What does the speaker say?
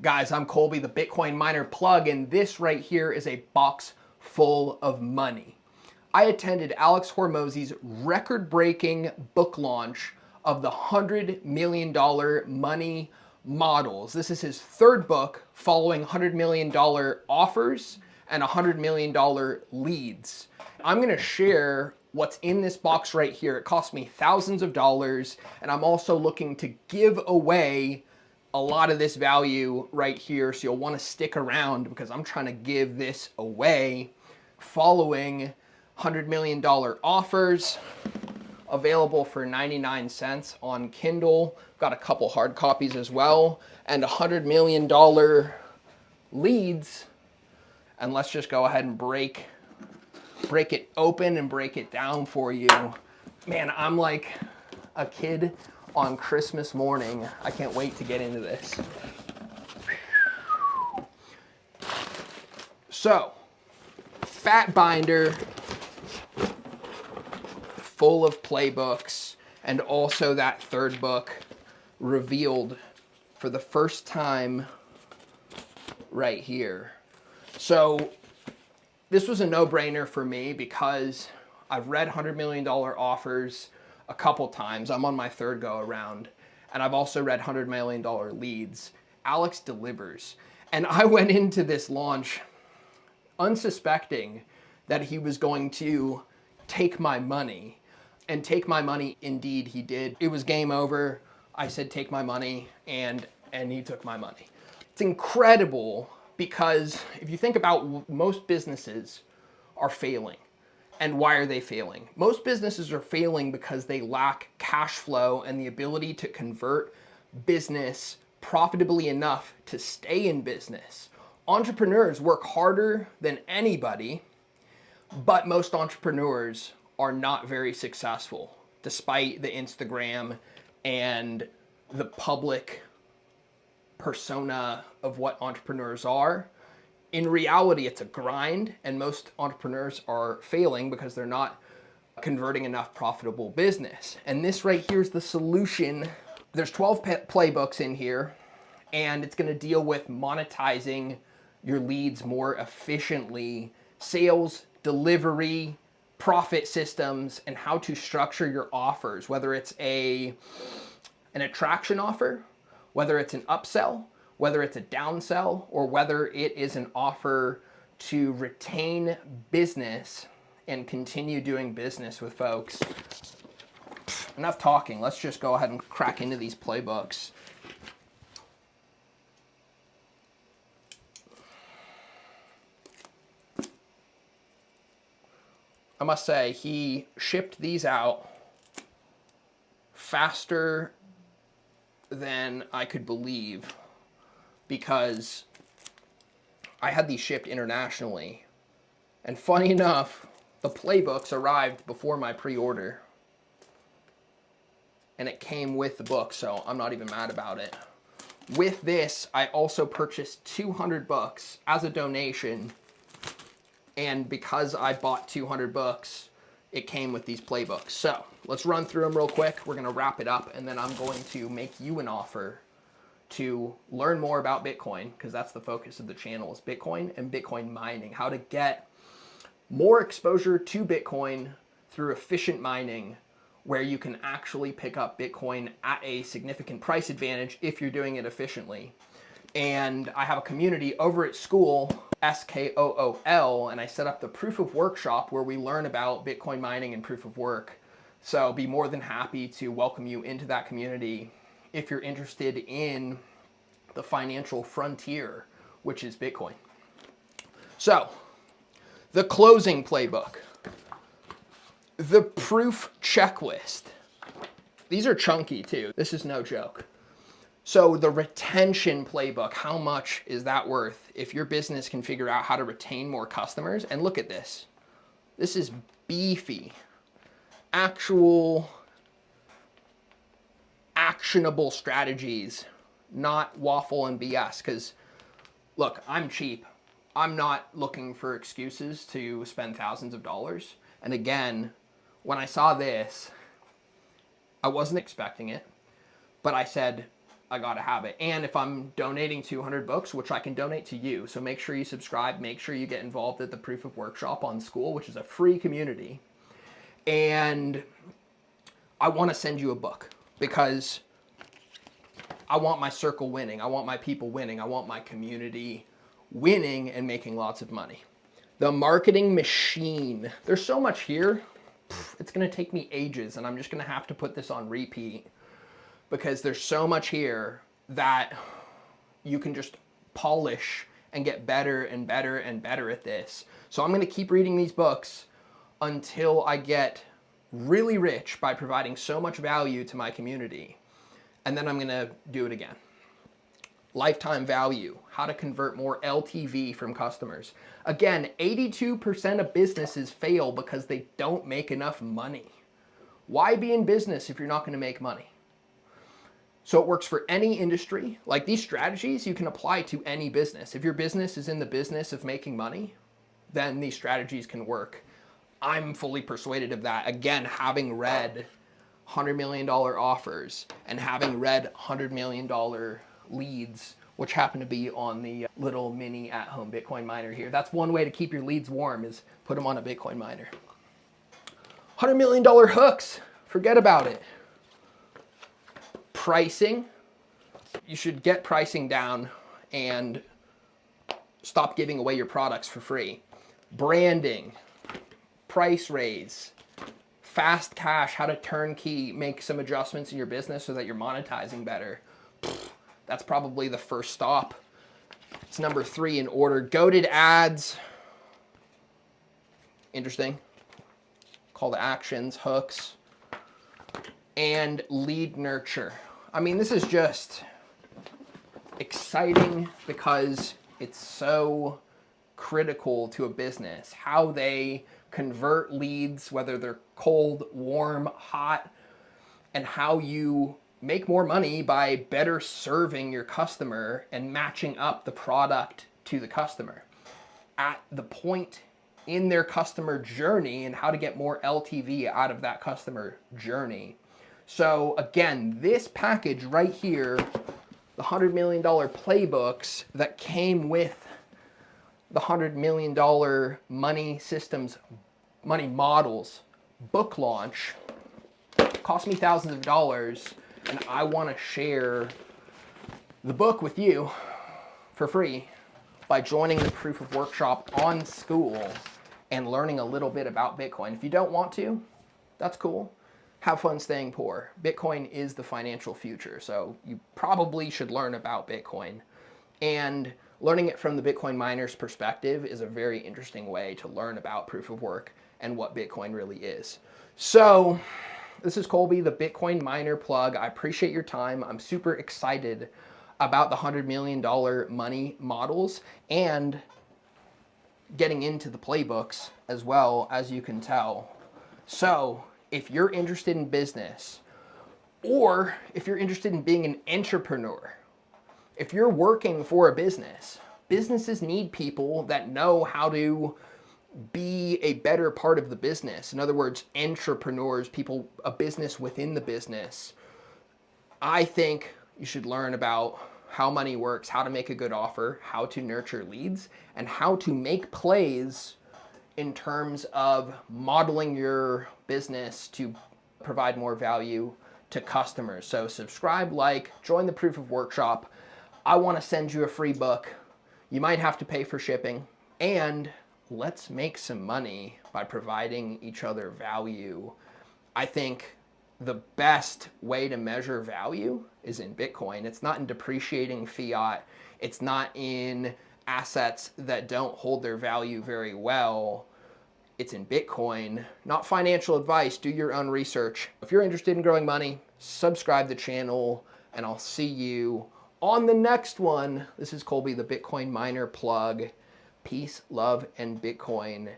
Guys, I'm Colby, the Bitcoin miner plug, and this right here is a box full of money. I attended Alex Hormozy's record-breaking book launch of the $100 million money models. This is his third book following $100 million offers and $100 million leads. I'm gonna share what's in this box right here. It cost me thousands of dollars, and I'm also looking to give away a lot of this value right here, so you'll want to stick around because I'm trying to give this away following $100 million offers available for 99 cents on Kindle. Got a couple hard copies as well, and $100 million leads. And let's just go ahead and break it open and break it down for you. Man, I'm like a kid on Christmas morning. I can't wait to get into this. So, fat binder full of playbooks, and also that third book revealed for the first time right here. So this was a no-brainer for me because I've read $100 million offers a couple times. I'm on my third go around, and I've also read $100 million leads. Alex delivers. And I went into this launch unsuspecting that he was going to take my money. And take my money, indeed he did. It was game over. I said, take my money, and he took my money. It's incredible because if you think about, most businesses are failing. And why are they failing? Most businesses are failing because they lack cash flow and the ability to convert business profitably enough to stay in business. Entrepreneurs work harder than anybody, but most entrepreneurs are not very successful, despite the Instagram and the public persona of what entrepreneurs are. In reality, it's a grind, and most entrepreneurs are failing because they're not converting enough profitable business. And this right here is the solution. There's 12 playbooks in here, and it's gonna deal with monetizing your leads more efficiently, sales, delivery, profit systems, and how to structure your offers, whether it's an attraction offer, whether it's an upsell, whether it's a downsell, or whether it is an offer to retain business and continue doing business with folks. Enough talking, let's just go ahead and crack into these playbooks. I must say, he shipped these out faster than I could believe, because I had these shipped internationally. And funny enough, the playbooks arrived before my pre-order. And it came with the book, so I'm not even mad about it. With this, I also purchased 200 books as a donation. And because I bought 200 books, it came with these playbooks. So let's run through them real quick. We're gonna wrap it up, and then I'm going to make you an offer to learn more about Bitcoin, because that's the focus of the channel, is Bitcoin and Bitcoin mining, how to get more exposure to Bitcoin through efficient mining, where you can actually pick up Bitcoin at a significant price advantage if you're doing it efficiently. And I have a community over at school, SKOOL, and I set up the Proof of Workshop where we learn about Bitcoin mining and proof of work. So be more than happy to welcome you into that community if you're interested in the financial frontier, which is Bitcoin. So, the closing playbook, the proof checklist. These are chunky too. This is no joke. So the retention playbook, how much is that worth if your business can figure out how to retain more customers? And look at this. This is beefy. Actual actionable strategies, not waffle and BS. Because look, I'm cheap. I'm not looking for excuses to spend thousands of dollars. And again, when I saw this, I wasn't expecting it, but I said, I gotta have it. And if I'm donating 200 books, which I can donate to you, so make sure you subscribe, make sure you get involved at the Proof of Workshop on School, which is a free community. And I want to send you a book because I want my circle winning. I want my people winning. I want my community winning and making lots of money. The marketing machine. There's so much here. It's going to take me ages, and I'm just going to have to put this on repeat because there's so much here that you can just polish and get better and better and better at this. So I'm going to keep reading these books until I get really rich by providing so much value to my community. And then I'm going to do it again. Lifetime value, how to convert more LTV from customers. Again, 82% of businesses fail because they don't make enough money. Why be in business if you're not going to make money? So it works for any industry. Like these strategies you can apply to any business. If your business is in the business of making money, then these strategies can work. I'm fully persuaded of that. Again, having read $100 million offers and having read $100 million leads, which happen to be on the little mini at-home Bitcoin miner here. That's one way to keep your leads warm, is put them on a Bitcoin miner. $100 million hooks, forget about it. Pricing, you should get pricing down and stop giving away your products for free. Branding, price raise, fast cash, how to turnkey, make some adjustments in your business so that you're monetizing better. That's probably the first stop. It's number 3 in order. Goated ads. Interesting. Call to actions, hooks, and lead nurture. I mean, this is just exciting because it's so critical to a business. How they convert leads, whether they're cold, warm, hot, and how you make more money by better serving your customer and matching up the product to the customer at the point in their customer journey, and how to get more LTV out of that customer journey. So again, this package right here, the $100 million playbooks that came with the $100 million money systems, money models book launch, cost me thousands of dollars, and I want to share the book with you for free by joining the Proof of Workshop on School and learning a little bit about Bitcoin. If you don't want to, that's cool. Have fun staying poor. Bitcoin is the financial future, so you probably should learn about Bitcoin. And learning it from the Bitcoin miner's perspective is a very interesting way to learn about proof of work and what Bitcoin really is. So this is Colby, the Bitcoin miner plug. I appreciate your time. I'm super excited about the $100 million money models and getting into the playbooks as well, as you can tell. So if you're interested in business, or if you're interested in being an entrepreneur, if you're working for a business, businesses need people that know how to be a better part of the business. In other words, entrepreneurs, people, a business within the business. I think you should learn about how money works, how to make a good offer, how to nurture leads, and how to make plays in terms of modeling your business to provide more value to customers. So subscribe, like, join the Proof of Workshop. I want to send you a free book. You might have to pay for shipping. And let's make some money by providing each other value. I think the best way to measure value is in Bitcoin. It's not in depreciating fiat. It's not in assets that don't hold their value very well. It's in Bitcoin. Not financial advice. Do your own research. If you're interested in growing money, subscribe to the channel, and I'll see you on the next one. This is Colby, the Bitcoin miner plug. Peace, love, and Bitcoin.